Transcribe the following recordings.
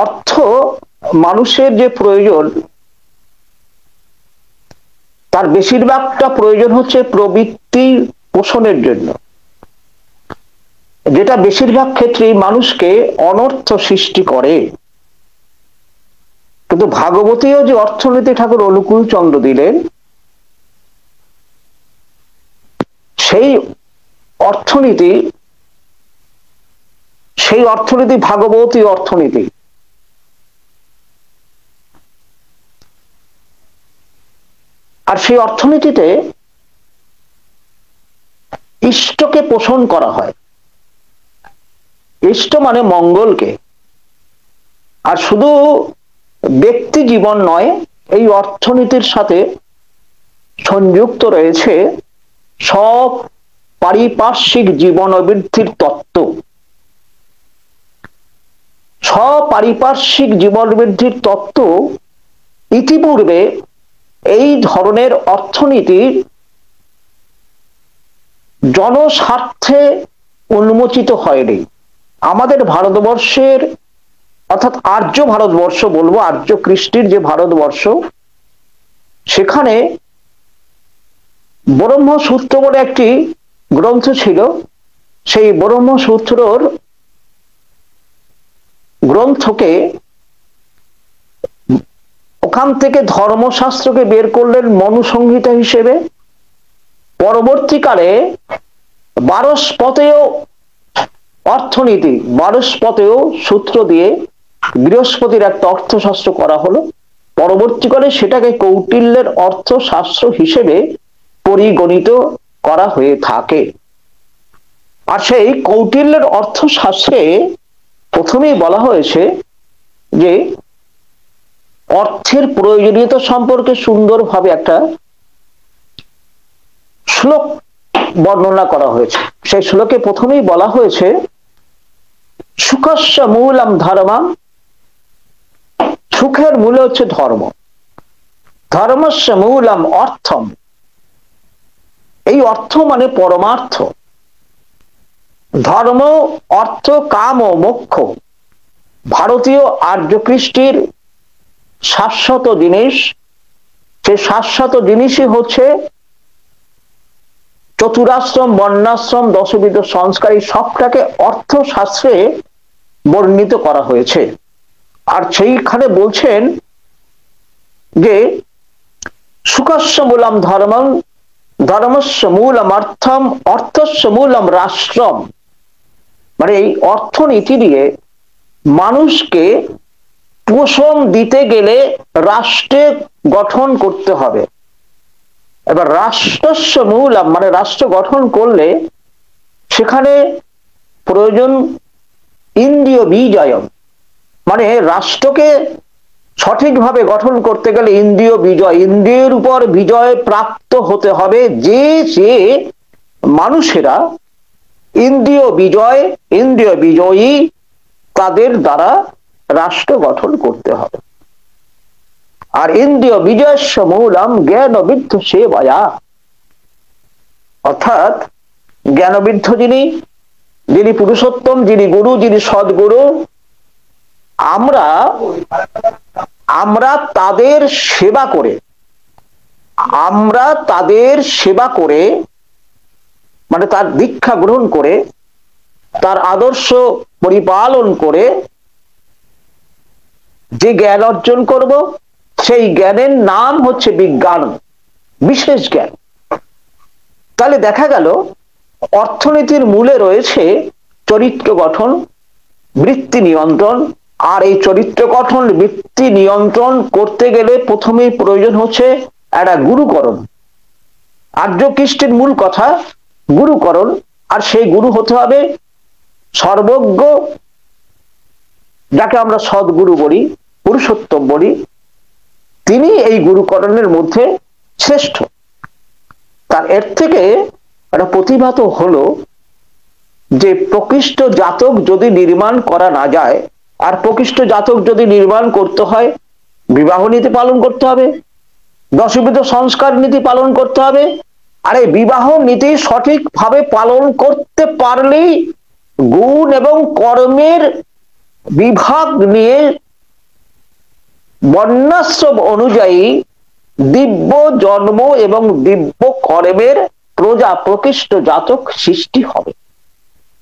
অর্থ মানুষের যে প্রয়োজন তার বেশিরভাগটা প্রয়োজন হচ্ছে প্রবৃত্তি পোষণের জন্য, যেটা বেশিরভাগ ক্ষেত্রেই মানুষকে অনর্থ সৃষ্টি করে। কিন্তু ভাগবতীয় যে অর্থনীতি ঠাকুর অনুকূল চন্দ্র দিলেন, সেই অর্থনীতি ভাগবতী অর্থনীতি। আর সেই অর্থনীতিতে ইষ্টকে পোষণ করা হয়। ইষ্ট মানে মঙ্গলকে। আর শুধু ব্যক্তি জীবন নয়, এই অর্থনীতির সাথে সংযুক্ত রয়েছে সব পারিপার্শ্বিক জীবন বৃদ্ধির তত্ত্ব। পারিপার্শ্বিক জীবন বৃদ্ধির তত্ত্ব ইতিপূর্বে এই ধরনের অর্থনীতির জনস্বার্থে উন্মোচিত হয়নি। আমাদের ভারতবর্ষের, অর্থাৎ আর্য ভারতবর্ষ বলবো, আর্য কৃষ্টির যে ভারতবর্ষ, সেখানে ব্রহ্মসূত্র বলে একটি গ্রন্থ ছিল। সেই ব্রহ্মসূত্রর গ্রন্থকে, ওখান থেকে ধর্মশাস্ত্রকে বের করলেন মনুসংহিতা হিসেবে। পরবর্তীকালে বারস্পতেয় অর্থনীতি, বারস্পতেয় সূত্র দিয়ে বৃহস্পতির একটা অর্থশাস্ত্র করা হলো। পরবর্তীকালে সেটাকে কৌটিল্যের অর্থশাস্ত্র হিসেবে পরিগণিত করা হয়ে থাকে। আর সেই কৌটিল্যের অর্থশাস্ত্রে প্রথমেই বলা হয়েছে যে অর্থের প্রয়োজনীয়তা সম্পর্কে সুন্দরভাবে একটা শ্লোক বর্ণনা করা হয়েছে। সেই শ্লোকে প্রথমেই বলা হয়েছে, সুখস্য মূলম ধর্মম, সুখের মূল হচ্ছে ধর্ম, ধর্মস্য মূলম অর্থম, এই অর্থ মানে পরমার্থ। ধর্ম, অর্থ, কাম ও মোক্ষ ভারতীয় আর্য কৃষ্টির শাশ্বত জিনিস। সেই শাশ্বত জিনিসই হচ্ছে চতুরাশ্রম, বর্ণাশ্রম, দশবিধ সংস্কার, এই সবটাকে অর্থশাস্ত্রে বর্ণিত করা হয়েছে। আর সেইখানে বলছেন যে সুখস্য মূলম ধর্মম, ধর্মস্য মূলম অর্থম, অর্থস্য মূলম রাষ্ট্রম। মানে এই অর্থনীতি দিয়ে মানুষকে পোষণ দিতে গেলে রাষ্ট্রে গঠন করতে হবে। এবার রাষ্ট্রস্য মূলম মানে রাষ্ট্র গঠন করলে সেখানে প্রয়োজন ইন্দ্রিয় বিজয়ম, মানে রাষ্ট্রকে সঠিকভাবে গঠন করতে গেলে ইন্দ্রিয় বিজয়, ইন্দ্রিয়ের উপর বিজয় প্রাপ্ত হতে হবে। যে যে মানুষেরা ইন্দ্রিয় বিজয়ী, তাদের দ্বারা রাষ্ট্র গঠন করতে হবে। আর ইন্দ্রিয় বিজয়স্য মূলম জ্ঞানবিদ্ধ সেবায়া, অর্থাৎ জ্ঞানবিদ্ধ যিনি পুরুষোত্তম, যিনি গুরু, যিনি সদ্গুরু, আমরা তাদের সেবা করে, মানে তার দীক্ষা গ্রহণ করে, তার আদর্শ পরিপালন করে যে জ্ঞান অর্জন করব, সেই জ্ঞানের নাম হচ্ছে বিজ্ঞান, বিশেষ জ্ঞান। তাহলে দেখা গেল অর্থনীতির মূলে রয়েছে চরিত্র গঠন, বৃত্তি নিয়ন্ত্রণ। আর এই চরিত্র গঠন, বৃত্তি নিয়ন্ত্রণ করতে গেলে প্রথমেই প্রয়োজন হচ্ছে একটা গুরুকরণ। আর্য কৃষ্টির মূল কথা গুরুকরণ। আর সেই গুরু হতে হবে সর্বজ্ঞ, যাকে আমরা সদ্গুরু বলি, পুরুষোত্তম বলি। তিনি এই গুরুকরণের মধ্যে শ্রেষ্ঠ। তার এর থেকে একটা প্রতিভাত হলো যে প্রকৃষ্ট জাতক যদি নির্মাণ করা না যায়, আর প্রকৃষ্ট জাতক যদি নির্মাণ করতে হয়, বিবাহ নীতি পালন করতে হবে, দশবিধ সংস্কার নীতি পালন করতে হবে। আর এই বিবাহ নীতি সঠিকভাবে পালন করতে পারলেই গুণ এবং কর্মের বিভাগ নিয়ে বর্ণাশ্রম অনুযায়ী দিব্য জন্ম এবং দিব্য কর্মের প্রজা প্রকৃষ্ট জাতক সৃষ্টি হবে।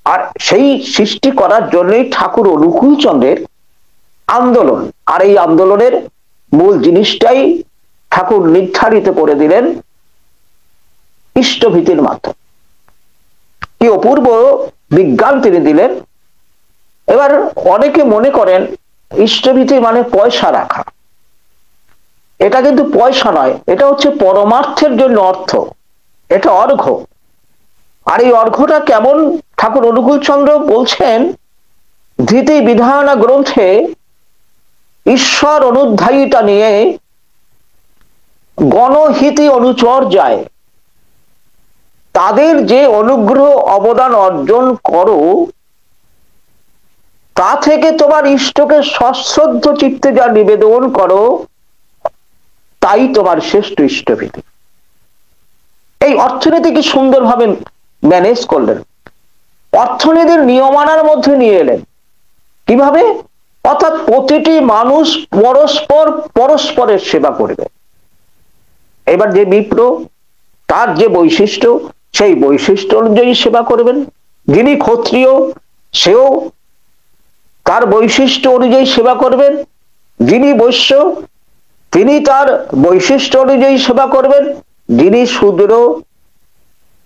আর সেই সৃষ্টি করার জন্যই ঠাকুর অনুকূল চন্দ্রের আন্দোলন। আর এই আন্দোলনের মূল জিনিসটাই ঠাকুর নির্ধারিত করে দিলেন ইষ্টভীতির মাধ্যমে। কি অপূর্ব বিজ্ঞান তিনি দিলেন। এবার অনেকে মনে করেন ইষ্টভীতি মানে পয়সা রাখা। এটা কিন্তু পয়সা নয়, এটা হচ্ছে পরমার্থের জন্য অর্থ, এটা অর্ঘ্য। আর এই অর্ঘ্যটা কেমন ঠাকুর অনুকূল চন্দ্র বলছেন ধৃতি বিধায়না গ্রন্থে ঈশ্বর অনুধ্যায়িতা নিয়ে গণহিতি অনুচর্যায় তাদের যে অনুগ্রহ অবদান অর্জন করো তা থেকে তোমার ইষ্টকে সশ্রদ্ধ চিত্তে যা নিবেদন করো তাই তোমার শ্রেষ্ঠ ইষ্টভীতি। এই অর্থনীতি কি সুন্দরভাবে ম্যানেজ করলেন, অর্থনীতির নিয়মানার মধ্যে নিয়ে এলেন। কিভাবে? অর্থাৎ প্রতিটি মানুষ পরস্পর পরস্পরের সেবা করবে। এবার যে বিপ্র তার যে বৈশিষ্ট্য সেই বৈশিষ্ট্য অনুযায়ী সেবা করবেন, যিনি ক্ষত্রিয় সেও তার বৈশিষ্ট্য অনুযায়ী সেবা করবেন, যিনি বৈশ্য তিনি তার বৈশিষ্ট্য অনুযায়ী সেবা করবেন, যিনি শূদ্র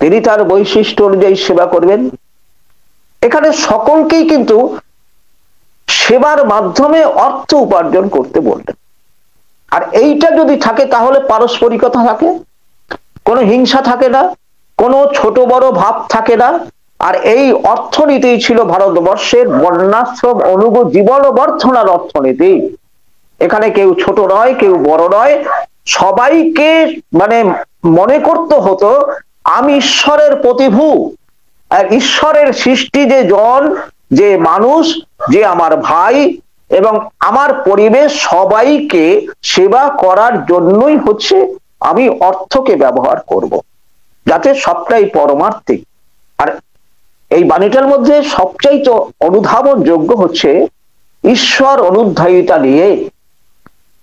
তিনি তার বৈশিষ্ট্য অনুযায়ী সেবা করবেন। এখানে সকলকেই কিন্তু সেবার মাধ্যমে অর্থ উপার্জন করতে বললেন। আর এইটা যদি থাকে তাহলে পারস্পরিকতা থাকে, কোনো হিংসা থাকে না, কোনো ছোট বড় ভাব থাকে না। আর এই অর্থনীতি ছিল ভারতবর্ষের বর্ণাশ্রম অনুগ জীবন বর্ধনার অর্থনীতি। এখানে কেউ ছোট নয়, কেউ বড় নয়, সবাইকে মানে মনে করতে হতো আমি ঈশ্বরের প্রতিভূ, আর ঈশ্বরের সৃষ্টি যে জন, যে মানুষ, যে আমার ভাই এবং আমার পরিবেশ, সবাইকে সেবা করার জন্যই হচ্ছে আমি অর্থকে ব্যবহার করব, যাতে সবটাই পরমার্থিক। আর এই বাণীটার মধ্যে সবচাইতে অনুধাবন যোগ্য হচ্ছে ঈশ্বর অনুধ্যায়িতা নিয়ে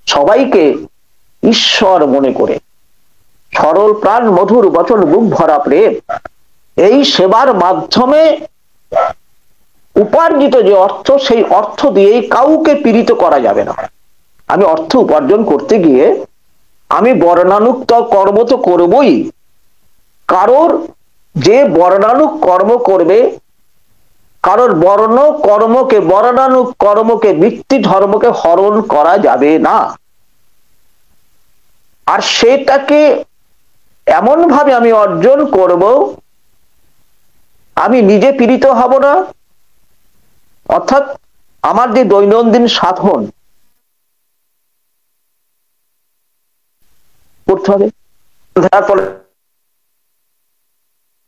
সবাইকে ঈশ্বর মনে করে সরল প্রাণ মধুর বচন বুক ভরা প্রেম, এই সেবার মাধ্যমে উপার্জিত যে অর্থ সেই অর্থ দিয়েই কাউকে পীড়িত করা যাবে না। আমি অর্থ উপার্জন করতে গিয়ে আমি বর্ণানুক্ত কর্ম তো করবই, কারোর যে বর্ণানুক কর্ম করবে, কারোর বর্ণ কর্মকে বর্ণানুক কর্মকে বৃত্তি ধর্মকে হরণ করা যাবে না। আর সেটাকে এমন ভাবে আমি অর্জন করব আমি নিজে পীড়িত হব না। অর্থাৎ আমার যে দৈনন্দিন সাধন করতে হবে,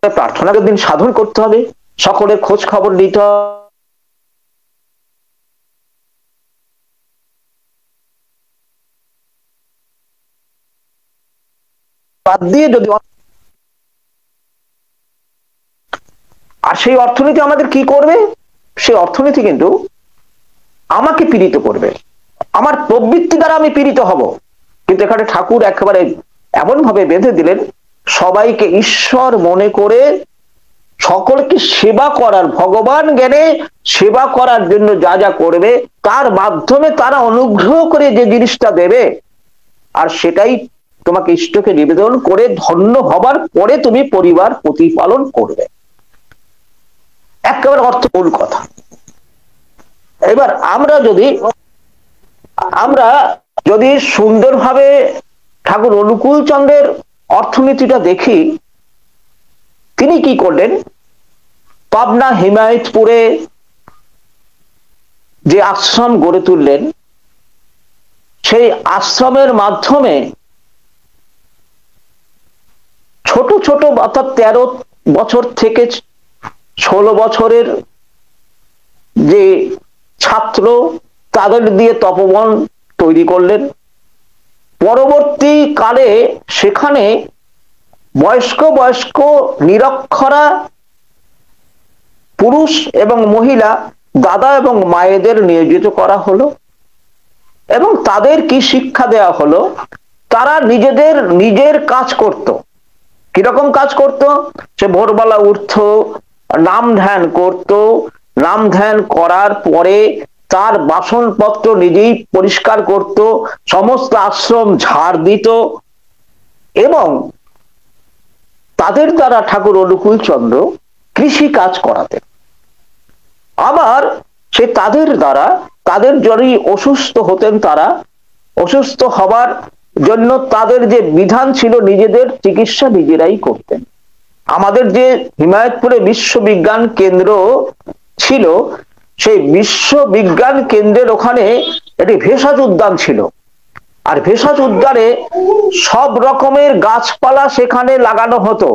প্রার্থনাকে দিন সাধন করতে হবে, সকলের খোঁজ খবর নিতে হবে, বাদ দিয়ে যদি আর সেই অর্থনীতি আমাদের কি করবে, সেই অর্থনীতি কিন্তু আমাকে পীড়িত করবে, আমার প্রবৃত্তি দ্বারা আমি পীড়িত হব। কিন্তু এখানে ঠাকুর একেবারে এমন ভাবে বেঁধে দিলেন সবাইকে ঈশ্বর মনে করে সকলকে সেবা করার, ভগবান জ্ঞানে সেবা করার জন্য যা যা করবে তার মাধ্যমে তারা অনুগ্রহ করে যে জিনিসটা দেবে আর সেটাই তোমাকে ইষ্টকে নিবেদন করে ধন্য হবার পরে তুমি পরিবার প্রতিপালন করবে। একেবারে অর্থমূল কথা। এবার আমরা যদি সুন্দরভাবে ঠাকুর অনুকূল চন্দ্রের অর্থনীতিটা দেখি, তিনি কি করলেন, পাবনা হিমায়তপুরে যে আশ্রম গড়ে তুললেন সেই আশ্রমের মাধ্যমে ছোট ছোট অর্থাৎ 13 বছর থেকে 16 বছরের যে ছাত্র তাদের দিয়ে তপবন তৈরি করলেন। পরবর্তীকালে সেখানে বয়স্ক বয়স্ক নিরক্ষরা পুরুষ এবং মহিলা দাদা এবং মায়েদের নিয়োজিত করা হলো এবং তাদের কি শিক্ষা দেওয়া হলো, তারা নিজের কাজ করত। কিরকম কাজ করত? সে ভোরবেলা উঠত, নাম ধ্যান করত, নাম ধ্যান করার পরে তার বাসনপত্র নিজেই পরিষ্কার করত, সমস্ত আশ্রম ঝাড় দিত এবং তাদের দ্বারা ঠাকুর অনুকূল চন্দ্র কৃষি কাজ করাতেন। আবার সে তাদের দ্বারা, তাদের যদি অসুস্থ হতেন, তারা অসুস্থ হবার জন্য তাদের যে বিধান ছিল নিজেদের চিকিৎসা নিজেরাই করতেন। আমাদের যে হিমায়তপুরে বিশ্ববিজ্ঞান কেন্দ্র ছিল, সেই বিশ্ববিজ্ঞান কেন্দ্রের ওখানে একটি ভেষজ উদ্যান ছিল, আর ভেষজ উদ্যানে সব রকমের গাছপালা সেখানে লাগানো হতো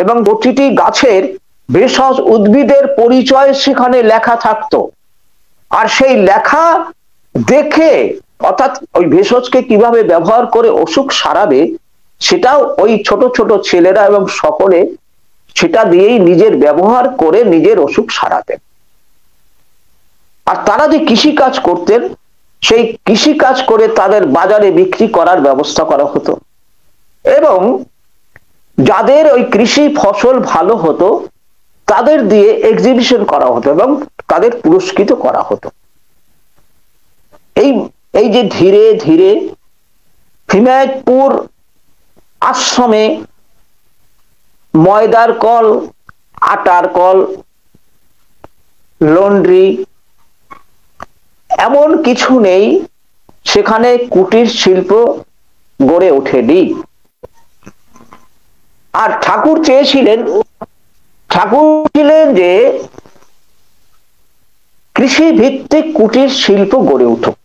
এবং প্রতিটি গাছের ভেষজ উদ্ভিদের পরিচয় সেখানে লেখা থাকতো। আর সেই লেখা দেখে, অর্থাৎ ওই ভেষজকে কিভাবে ব্যবহার করে অসুখ সারাবে, সেটাও ওই ছোট ছোট ছেলেরা এবং সকলে সেটা দিয়েই নিজের ব্যবহার করে নিজের অসুখ সারাতেন। আর তারা যে কৃষি কাজ করতেন, সেই কৃষি কাজ করে তাদের বাজারে বিক্রি করার ব্যবস্থা করা হতো এবং যাদের ওই কৃষি ফসল ভালো হতো তাদের দিয়ে এক্সিবিশন করা হতো এবং তাদের পুরস্কৃত করা হতো। এই যে ধীরে ধীরে হিমায়তপুর আশ্রমে ময়দার কল, আটার কল, লন্ড্রি এমন কিছু নেই সেখানে কুটির শিল্প গড়ে ওঠেনি। আর ঠাকুর চেয়েছিলেন যে কৃষি ভিত্তিক কুটির শিল্প গড়ে উঠুক।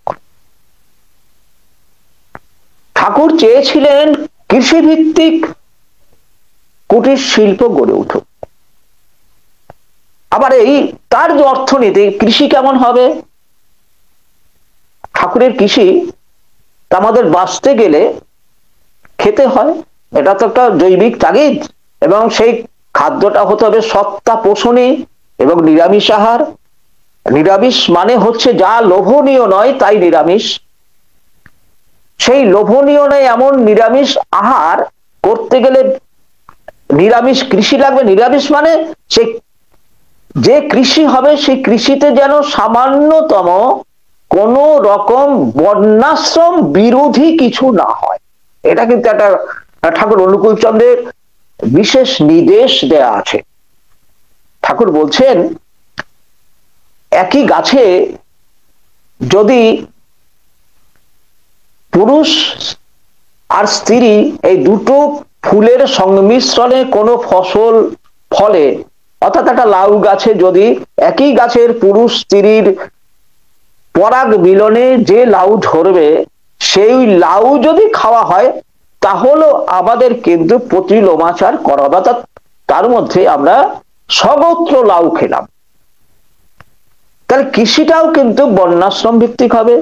ঠাকুর চেয়েছিলেন কৃষি ভিত্তিক কুটির শিল্প গড়ে উঠুক। আবার এই তার যে অর্থনীতি, কৃষি কেমন হবে? ঠাকুরের কৃষি আমাদের বাঁচতে গেলে খেতে হয়, এটা তো একটা জৈবিক তাগিদ, এবং সেই খাদ্যটা হতে হবে সত্তা পোষণী এবং নিরামিষ আহার। নিরামিষ মানে হচ্ছে যা লোভনীয় নয় তাই নিরামিষ। সেই লোভনীয় নয় এমন নিরামিষ আহার করতে গেলে নিরামিষ কৃষি লাগবে। নিরামিষ মানে সে যে কৃষি হবে সেই কৃষিতে যেন সামান্যতম কোন রকম বর্ণাশ্রম বিরোধী কিছু না হয়। এটা কিন্তু একটা ঠাকুর অনুকূল চন্দ্রের বিশেষ নির্দেশ দেয়া আছে। ঠাকুর বলছেন, একই গাছে যদি পুরুষ আর স্ত্রী এই দুটো ফুলের সংমিশ্রণে কোনো ফসল ফলে, অর্থাৎ একটা লাউ গাছে যদি একই গাছের পুরুষ স্ত্রীর পরাগ মিলনে যে লাউ ধরবে, সেই লাউ যদি খাওয়া হয় তাহলে আমাদের কিন্তু প্রতিলোমাচার করা, অর্থাৎ তার মধ্যে আমরা সগোত্র লাউ খেলাম। তাহলে কৃষিটাও কিন্তু বর্ণাশ্রম ভিত্তিক হবে,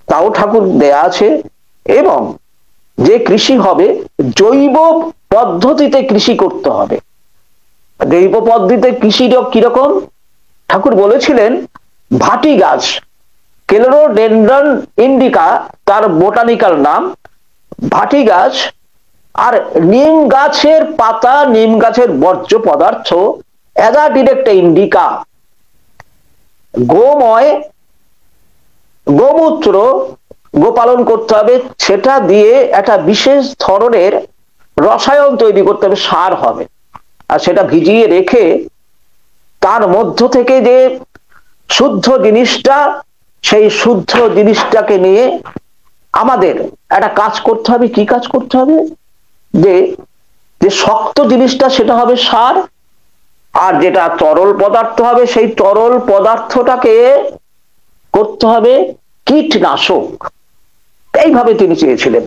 তাও ঠাকুর দেয়া আছে। এবং যে কৃষি হবে জৈব পদ্ধতিতে কৃষি করতে হবে। জৈব পদ্ধতিতে কৃষিটা কিরকম? ঠাকুর বলেছিলেন, ভাটি গাছ ক্লেরোডেনড্রন ইন্ডিকা তার বোটানিক্যাল নাম, ভাটি গাছ আর নিম গাছের পাতা, নিম গাছের বর্জ্য পদার্থ, এগা ডিরেক্টা ইন্ডিকা, গোময় গোমূত্র গোপালন করতে হবে, সেটা দিয়ে একটা বিশেষ ধরনের রসায়ন তৈরি করতে হবে, সার হবে। আর সেটা ভিজিয়ে রেখে তার মধ্য থেকে যে শুদ্ধ জিনিসটা, সেই শুদ্ধ জিনিসটাকে নিয়ে আমাদের একটা কাজ করতে হবে। কি কাজ করতে হবে? যে শক্ত জিনিসটা সেটা হবে সার, আর যেটা তরল পদার্থ হবে সেই তরল পদার্থটাকে করতে হবে কীটনাশক। এইভাবে তিনি চেয়েছিলেন।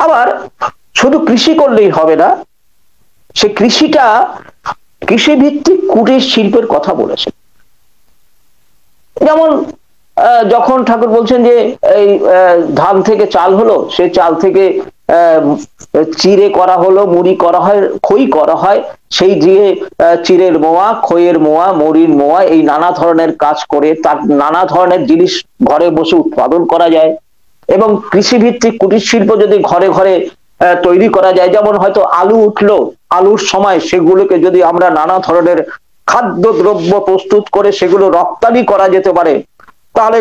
আবার শুধু কৃষি করলেই হবে না, সে কৃষিটা কৃষিভিত্তিক কুটির শিল্পের কথা বলেছেন। যেমন যখন ঠাকুর বলছেন যে এই ধান থেকে চাল হলো, সেই চাল থেকে চিড়ে করা হলো, মুড়ি করা হয়, খই করা হয়, সেই যে চিড়ের মোয়া, খইয়ের মোয়া, মুড়ির মোয়া, এই নানা ধরনের কাজ করে তার নানা ধরনের জিনিস ঘরে বসে উৎপাদন করা যায়। এবং কৃষিভিত্তিক কুটির শিল্প যদি ঘরে ঘরে তৈরি করা যায়, যেমন হয়তো আলু উঠলো, আলুর সময় সেগুলোকে যদি আমরা নানা ধরনের খাদ্যদ্রব্য প্রস্তুত করে সেগুলো রপ্তানি করা যেতে পারে, তাহলে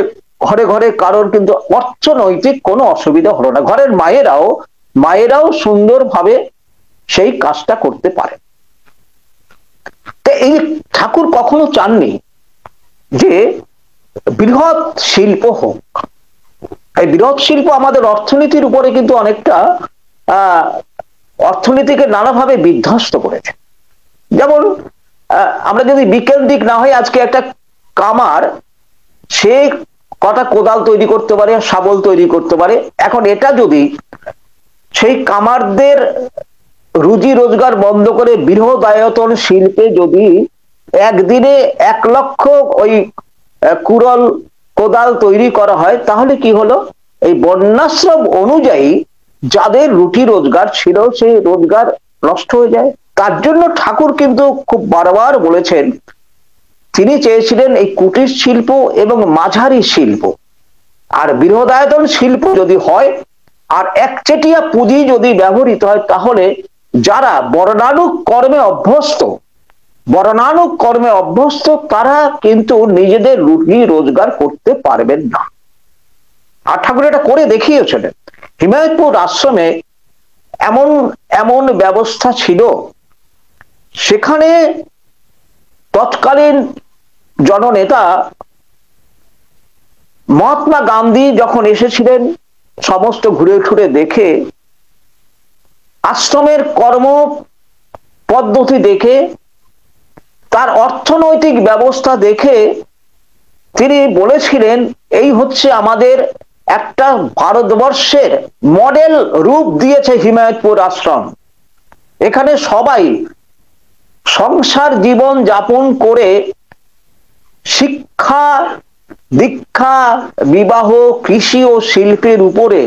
ঘরে ঘরে কারোর কিন্তু অর্থনৈতিক কোনো অসুবিধা হলো না। ঘরের মায়েরাও সুন্দরভাবে সেই কাজটা করতে পারে। এই ঠাকুর কখনো চাননি যে বৃহৎ শিল্প হোক। এই বৃহৎ শিল্প আমাদের অর্থনীতির উপরে কিন্তু অনেকটা অর্থনীতিকে নানাভাবে বিধ্বস্ত করেছে। যেমন আমরা যদি বিকেল দিক না হয়, আজকে একটা কামার সে কটা কোদাল তৈরি করতে পারে, শাবল তৈরি করতে পারে। এখন এটা যদি সেই কামারদের রুজি রোজগার বন্ধ করে বৃহদায়তন শিল্পে যদি একদিনে 1 লক্ষ ওই কুড়াল কোদাল তৈরি করা হয়, তাহলে কি হলো, এই বন্যাশ্রম অনুযায়ী যাদের রুটি রোজগার ছিল সেই রোজগার নষ্ট হয়ে যায়। তার জন্য ঠাকুর কিন্তু খুব বারবার বলেছেন, তিনি চেয়েছিলেন এই কুটির শিল্প এবং মাঝারি শিল্প আর বৃহদায়তন শিল্প যদি হয় আর একচেটিয়া পুঁজি যদি ব্যবহৃত হয়, তাহলে যারা বর্ণানুক কর্মে অভ্যস্ত তারা কিন্তু নিজেদের রুটি রোজগার করতে পারবেন না। আর ঠাকুর এটা করে দেখিয়েছিলেন। হিমায়তপুর আশ্রমে এমন এমন ব্যবস্থা ছিল, সেখানে তৎকালীন জননেতা মহাত্মা গান্ধী যখন এসেছিলেন, সমস্ত ঘুরে ঘুরে দেখে, আশ্রমের কর্ম পদ্ধতি দেখে, তার অর্থনৈতিক ব্যবস্থা দেখে তিনি বলেছিলেন, এই হচ্ছে আমাদের একটা ভারতবর্ষের মডেল রূপ দিয়েছে হিমায়তপুর আশ্রম। এখানে সবাই সংসার জীবন যাপন করে শিক্ষা, দীক্ষা, বিবাহ, কৃষি ও শিল্পের উপরে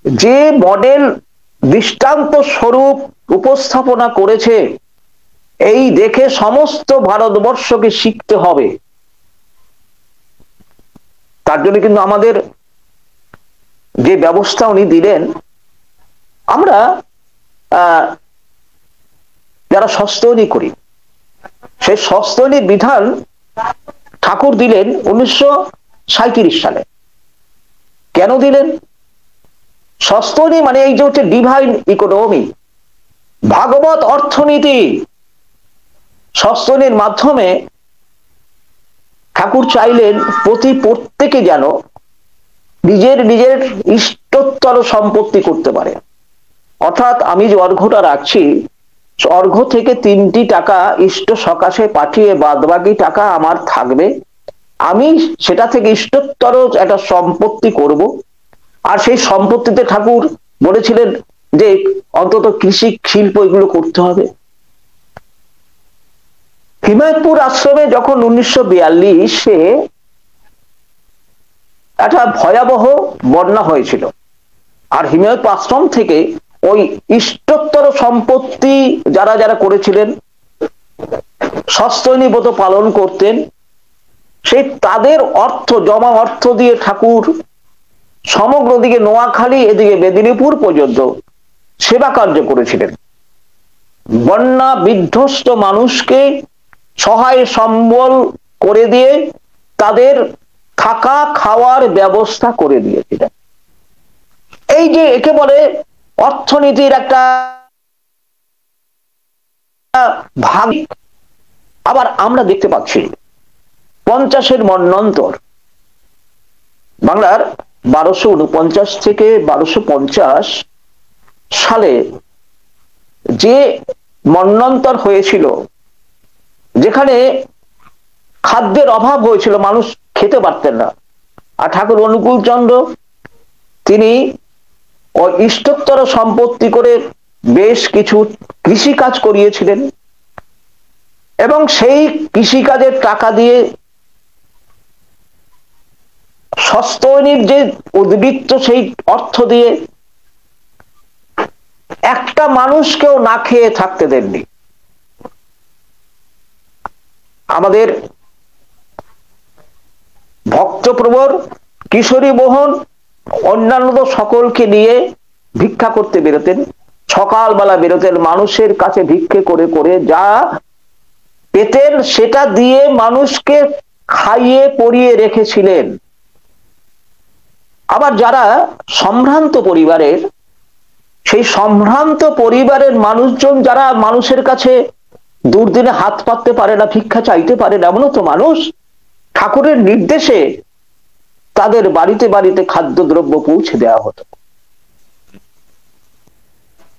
যে মডেল দৃষ্টান্ত স্বরূপ উপস্থাপনা করেছে, এই দেখে সমস্ত ভারতবর্ষকে শিখতে হবে। তার জন্য কিন্তু আমাদের যে ব্যবস্থা উনি দিলেন, আমরা যারা সস্তনী করি, সেই সস্তনী বিধান ঠাকুর দিলেন 1937 সালে। কেন দিলেন? সস্তনী মানে এই যে হচ্ছে ডিভাইন ইকোনমি, ভাগবত অর্থনীতি। সস্তনীর মাধ্যমে ঠাকুর চাইলেন প্রত্যেকে যেন নিজের ইষ্টতর সম্পত্তি করতে পারে। অর্থাৎ আমি যে অর্ঘ্যটা রাখছি, অর্ঘ্য থেকে 3টি টাকা ইষ্ট সকাশে পাঠিয়ে বাদবাকি টাকা আমার থাকবে, আমি সেটা থেকে ইষ্টতর একটা সম্পত্তি করব। আর সেই সম্পত্তিতে ঠাকুর বলেছিলেন যে অন্তত কৃষি শিল্প এগুলো করতে হবে। হিমায়তপুর আশ্রমে যখন 1942-এ একটা ভয়াবহ বন্যা হয়েছিল, আর হিমায়তপুর আশ্রম থেকে ওই ইষ্টতর সম্পত্তি যারা যারা করেছিলেন, সস্তনী ব্রত পালন করতেন, সেই তাদের জমা অর্থ দিয়ে ঠাকুর সমগ্র দিকে নোয়াখালী এদিকে মেদিনীপুর পর্যন্ত সেবা কার্য করেছিলেন। বন্যা বিধ্বস্ত মানুষকে সহায় সম্বল করে দিয়ে তাদের থাকা খাওয়ার ব্যবস্থা করে দিয়েছিলেন। এই যে একে বলে অর্থনীতির একটা ভাগ। আবার আমরা দেখতে পাচ্ছি 50-এর মন্বন্তর, বাংলার 1249 থেকে 1250 সালে যে মন্বন্তর হয়েছিল, যেখানে খাদ্যের অভাব হয়েছিল, মানুষ খেতে পারতেন না, আর ঠাকুর অনুকূল চন্দ্র তিনি ইষ্টতর সম্পত্তি করে বেশ কিছু কৃষি কাজ করিয়েছিলেন, এবং সেই কৃষিকাজের টাকা দিয়ে সস্তনীর যে উদ্বৃত্ত সেই অর্থ দিয়ে একটা মানুষকেও না খেয়ে থাকতে দেননি। আমাদের ভক্তপ্রবর, কিশোরী মোহন, অন্যান্য সকলকে নিয়ে ভিক্ষা করতে বেরোতেন। সকালবেলা বেরোতেন, মানুষের কাছে ভিক্ষে করে করে যা পেতেন সেটা দিয়ে মানুষকে খাইয়ে পরিয়ে রেখেছিলেন। আবার যারা সম্ভ্রান্ত পরিবারের, সেই সম্ভ্রান্ত পরিবারের মানুষজন যারা মানুষের কাছে দুর্দিনে হাত পাততে পারে না, ভিক্ষা চাইতে পারে না, এমনও তো মানুষ, ঠাকুরের নির্দেশে তাদের বাড়িতে বাড়িতে খাদ্যদ্রব্য পৌঁছে দেওয়া হতো।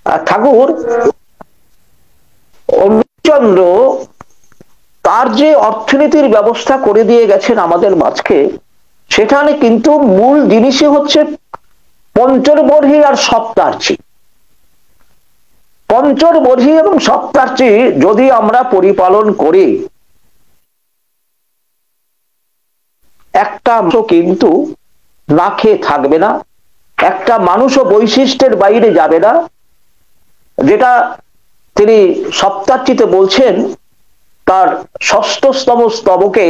আর ঠাকুর অমৃতচন্দ্র তার যে অর্থনীতির ব্যবস্থা করে দিয়ে গেছেন আমাদের মাঝকে, সেখানে কিন্তু মূল জিনিসই হচ্ছে পঞ্চরবর্হী আর সপ্তার্চী। পঞ্চরবর্হী এবং সপ্তার্চী যদি আমরা পরিপালন করি, একটা কিন্তু না খেয়ে থাকবে না, একটা মানুষও বৈশিষ্ট্যের বাইরে যাবে না। যেটা তিনি সপ্তার্চিতে বলছেন তার ষষ্ঠতম স্তবকে,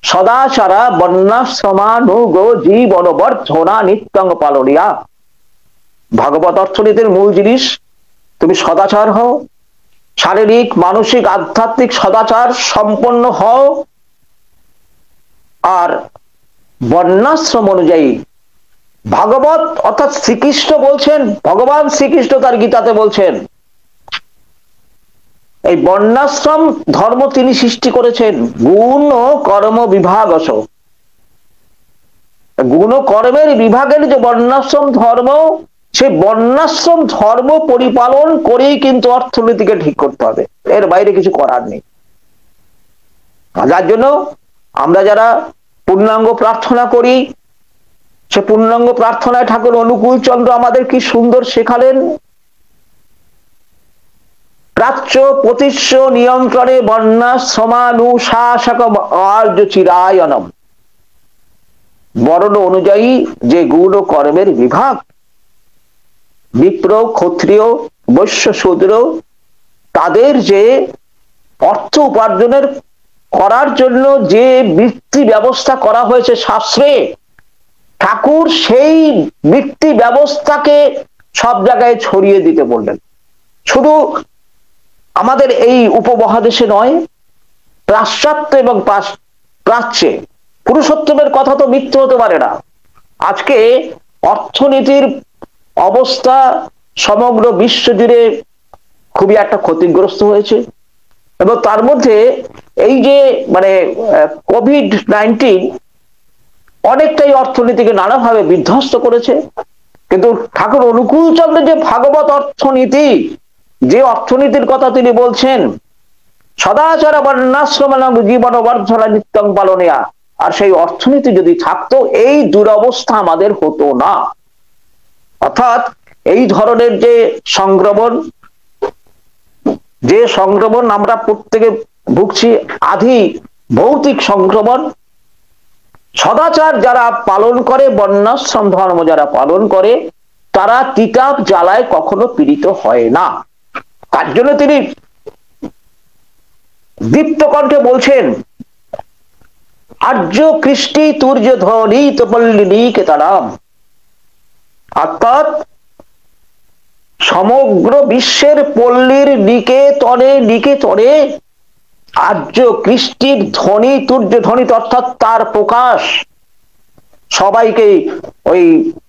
সদাচারা বন্যাশ্রমানুগ জীবনবর্ধনা নিত্যং পালনিয়া। ভাগবত অর্থনীতির মূল জিনিস, তুমি সদাচার হও, শারীরিক মানসিক আধ্যাত্মিক সদাচার সম্পন্ন হও, আর বর্ণাশ্রম অনুযায়ী ভাগবত অর্থাৎ শ্রীকৃষ্ণ বলছেন, ভগবান শ্রীকৃষ্ণ তার গীতাতে বলছেন, এই বর্ণাশ্রম ধর্ম তিনি সৃষ্টি করেছেন। গুণ ও কর্ম বিভাগস, গুণ ও কর্মের বিভাগের যে বর্ণাশ্রম ধর্ম, সেই বর্ণাশ্রম ধর্ম পরিপালন করেই কিন্তু অর্থনীতিকে ঠিক করতে হবে, এর বাইরে কিছু করার নেই। যার জন্য আমরা যারা পূর্ণাঙ্গ প্রার্থনা করি, সে পূর্ণাঙ্গ প্রার্থনায় ঠাকুর অনুকূল চন্দ্র আমাদের কি সুন্দর শেখালেন, প্রাচ্য প্রতিশ্য নিয়ন্ত্রণে বর্ণাশ্রমানুশাসক আর্য চিরায়নম। বর্ণ অনুযায়ী যে গুণ ও কর্মের বিভাগ, বিপ্র, ক্ষত্রিয়, বৈশ্য, শূদ্র, তাদের যে অর্থ উপার্জনের করার জন্য যে বৃত্তি ব্যবস্থা করা হয়েছে শাস্ত্রে, ঠাকুর সেই বৃত্তি ব্যবস্থাকে সব জায়গায় ছড়িয়ে দিতে বললেন। শুধু আমাদের এই উপমহাদেশে নয়, পাশ্চাত্য এবং প্রাচ্যে পুরুষোত্তমের কথা তো মিথ্যে হতে পারে না। আজকে অর্থনীতির অবস্থা সমগ্র বিশ্ব জুড়ে খুবই একটা ক্ষতিগ্রস্ত হয়েছে, এবং তার মধ্যে এই যে কোভিড-19 অনেকটাই অর্থনীতিকে নানাভাবে বিধ্বস্ত করেছে। কিন্তু ঠাকুর অনুকূল চন্দ্রের যে ভাগবত অর্থনীতি, যে অর্থনীতির কথা তিনি বলছেন, সদাচার বর্ণাশ্রম জীবন বর্ধনা নিত্যং পালনিয়া, আর সেই অর্থনীতি যদি থাকতো এই দুরবস্থা আমাদের হতো না। অর্থাৎ এই ধরনের যে সংক্রমণ আমরা প্রত্যেকে ভুগছি, আধি ভৌতিক সংক্রমণ, সদাচার যারা পালন করে, বর্ণাশ্রম ধর্ম যারা পালন করে, তারা তিতাব জ্বালায় কখনো পীড়িত হয় না। তার জন্য তিনি দীপ্ত কণ্ঠে বলছেন, আর্য কৃষ্টি তুর্য ধ্বনি তপল্লিনী কেতারাম। অর্থাৎ সমগ্র বিশ্বের পল্লীর নিকেতনে আর্য কৃষ্টির ধ্বনি, তুর্য ধ্বনি অর্থাৎ তার প্রকাশ সবাইকে ওই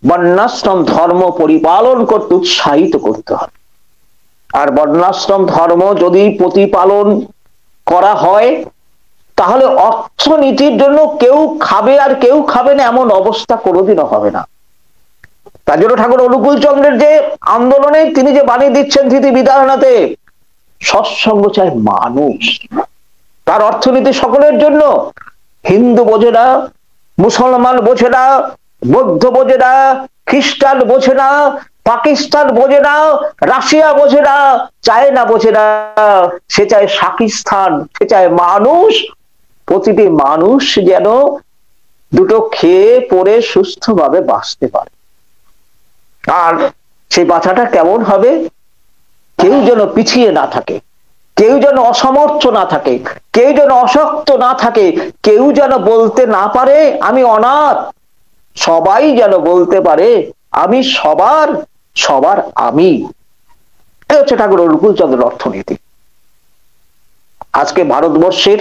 বর্ণাশ্রম ধর্ম পরিপালন করতে উৎসাহিত করতে হবে। আর বর্ণাশ্রম ধর্ম যদি প্রতিপালন করা হয়, তাহলে অর্থনীতির জন্য কেউ খাবে আর কেউ খাবে না এমন অবস্থা কোনোদিনও হবে না। তার জন্য ঠাকুর অনুকূল চন্দ্রের যে আন্দোলনে তিনি যে বাণী দিচ্ছেন ধৃতি বিদারণাতে, সৎসঙ্গ চাই মানুষ, তার অর্থনীতি সকলের জন্য। হিন্দু বোঝে না, মুসলমান বোঝে না, বৌদ্ধ বোঝে না, খ্রিস্টান বোঝে না, পাকিস্তান বোঝে না, রাশিয়া বোঝে না, চায়না বোঝে না, সে চায় পাকিস্তান, সে চায় মানুষ, প্রতিটি মানুষ যেন দুটো খেয়ে পরে সুস্থভাবে বাঁচতে পারে। আর সেই বাঁচাটা কেমন হবে? কেউ যেন পিছিয়ে না থাকে, কেউ যেন অসমর্থ না থাকে, কেউ যেন অশক্ত না থাকে, কেউ যেন বলতে না পারে আমি অনাথ, সবাই যেন বলতে পারে আমি সবার, সবার আমি। এই হচ্ছে ঠাকুর অনুকূলচন্দ্রের অর্থনীতি। আজকে ভারতবর্ষের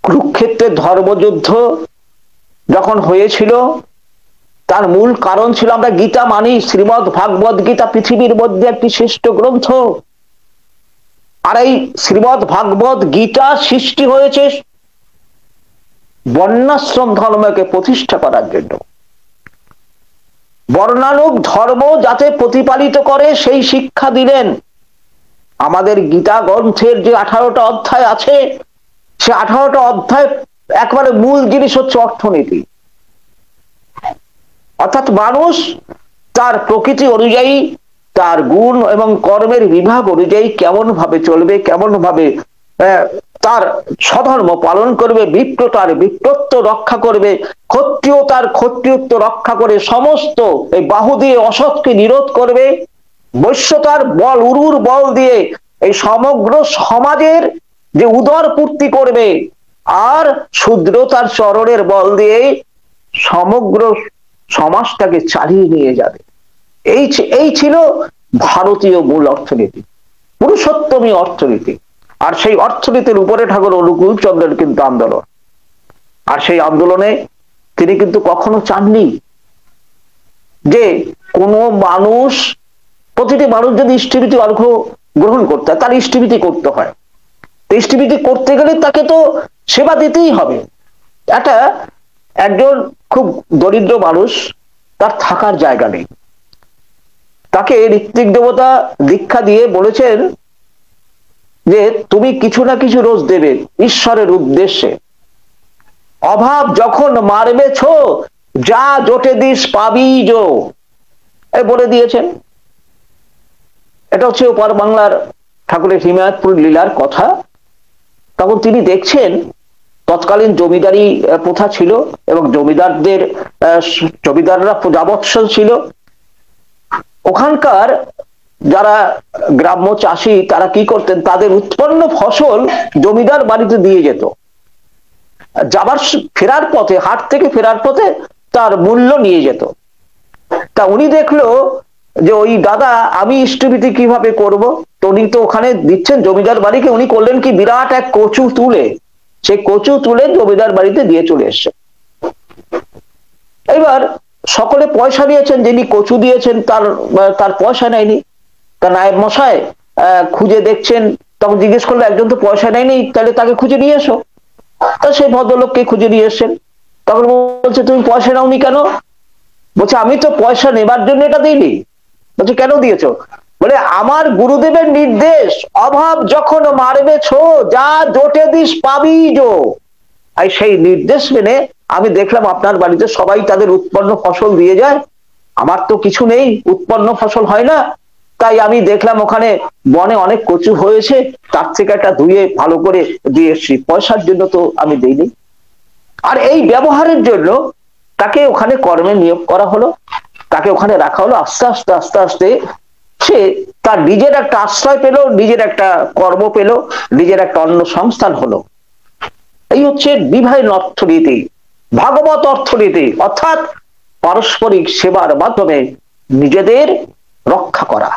কুরুক্ষেত্রের ধর্মযুদ্ধ যখন হয়েছিল, তার মূল কারণ ছিল আমরা গীতা মানি, শ্রীমদ্ ভাগবত গীতা পৃথিবীর মধ্যে একটি শ্রেষ্ঠ গ্রন্থ। আর এই শ্রীমদ্ ভাগবত গীতা সৃষ্টি হয়েছে বর্ণাশ্রম ধর্মকে প্রতিষ্ঠা করার জন্য। বর্ণানুগ ধর্ম যাতে প্রতিপালিত করে সেই শিক্ষা দিলেন। আমাদের গীতা গ্রন্থের যে 18টা অধ্যায় আছে, সে 18টা অধ্যায় একবারে মূল জিনিস হচ্ছে অর্থনীতি। অর্থাৎ মানুষ তার প্রকৃতি অনুযায়ী, তার গুণ এবং কর্মের বিভাগ অনুযায়ী কেমন ভাবে চলবে, কেমন ভাবে তার স্বধর্ম পালন করবে, বিপ্র তার বিপ্রত্ব রক্ষা করবে, ক্ষত্রিয় তার ক্ষত্রিয়ত্ব রক্ষা করে সমস্ত এই বাহু দিয়ে অসৎকে নিরোধ করবে, বৈশ্য তার বল উরুর বল দিয়ে এই সমগ্র সমাজের যে উদর পূর্তি করবে, আর শূদ্র তার চরণের বল দিয়ে সমগ্র সমাজটাকে চালিয়ে নিয়ে যাবে। এই ছিল ভারতীয় মূল অর্থনীতি, পুরুষোত্তমী অর্থনীতি। আর সেই অর্থনীতির উপরে ঠাকুর অনুকূলচন্দ্রের কিন্তু আন্দোলন। আর সেই আন্দোলনে তিনি কিন্তু কখনো চাননি যে কোনো মানুষ, প্রতিটি মানুষ যদি ইষ্টভীতি অর্ঘ্য গ্রহণ করতে হয়, তার ইষ্টভীতি করতে হয়। ইষ্টভীতি করতে গেলে তাকে তো সেবা দিতেই হবে। একজন খুব দরিদ্র মানুষ, তার থাকার জায়গা নেই, তাকে ঋত্বিক দেবতা দীক্ষা দিয়ে বলেছেন যে তুমি কিছু না কিছু রোজ দেবে ঈশ্বরের উদ্দেশ্যে, অভাব যখন মারবেছ যা জোটে দিস পাবি জো, বলে দিয়েছেন। এটা হচ্ছে ওপার বাংলার ঠাকুরের হিমায়তপুর লীলার কথা। তখন তিনি দেখছেন তৎকালীন জমিদারি প্রথা ছিল এবং জমিদাররা প্রজাবৎসল ছিল। ওখানকার যারা গ্রাম্য চাষি তারা কি করতেন, তাদের উৎপন্ন ফসল জমিদার বাড়িতে দিয়ে যেত। ফেরার পথে, হাট থেকে ফেরার পথে তার মূল্য নিয়ে যেত। তা উনি দেখলো যে ওই দাদা আমি ইষ্টভীতি কিভাবে করব, তো উনি তো ওখানে দিচ্ছেন জমিদার বাড়িকে, উনি করলেন কি বিরাট এক কচু তুলে, সেই কচু তুলে জমিদার বাড়িতে দিয়ে চলে এসছে। এবার সকলে পয়সা নিয়েছেন, যিনি কচু দিয়েছেন তার পয়সা নেয়নি। তা নায়েব মশাই খুঁজে দেখছেন, তখন জিজ্ঞেস করলো একজন তো পয়সা নেয়নি, তাহলে তাকে খুঁজে নিয়ে এসো। তা সেই ভদ্রলোককে খুঁজে নিয়ে এসছেন। তখন বলছে তুমি পয়সা নাওনি কেন? বলছে আমি তো পয়সা নেবার জন্য এটা দিইনি। বলছে কেন দিয়েছো? বলে আমার গুরুদেবের নির্দেশ, অভাব যখন মারবেছ যা জোটে দিস পাবি জো। আর সেই নির্দেশ মেনে আমি দেখলাম আপনার বাড়িতে সবাই তাদের উৎপন্ন ফসল দিয়ে যায়, আমার তো কিছু নেই, উৎপন্ন ফসল হয় না। তাই আমি দেখলাম ওখানে বনে অনেক কচু হয়েছে, তার থেকে একটা ধুয়ে ভালো করে দিয়ে এসছি, পয়সার জন্য তো আমি দিইনি। আর এই ব্যবহারের জন্য তাকে ওখানে কর্মে নিয়োগ করা হলো, তাকে ওখানে রাখা হলো। আস্তে আস্তে আস্তে আস্তে সে তার নিজের একটা আশ্রয় পেল, নিজের একটা কর্ম পেল, নিজের একটা অন্য সংস্থান হলো। এই হচ্ছে ডিভাইন অর্থনীতি, ভাগবত অর্থনীতি, অর্থাৎ পারস্পরিক সেবার মাধ্যমে নিজেদের রক্ষা করা।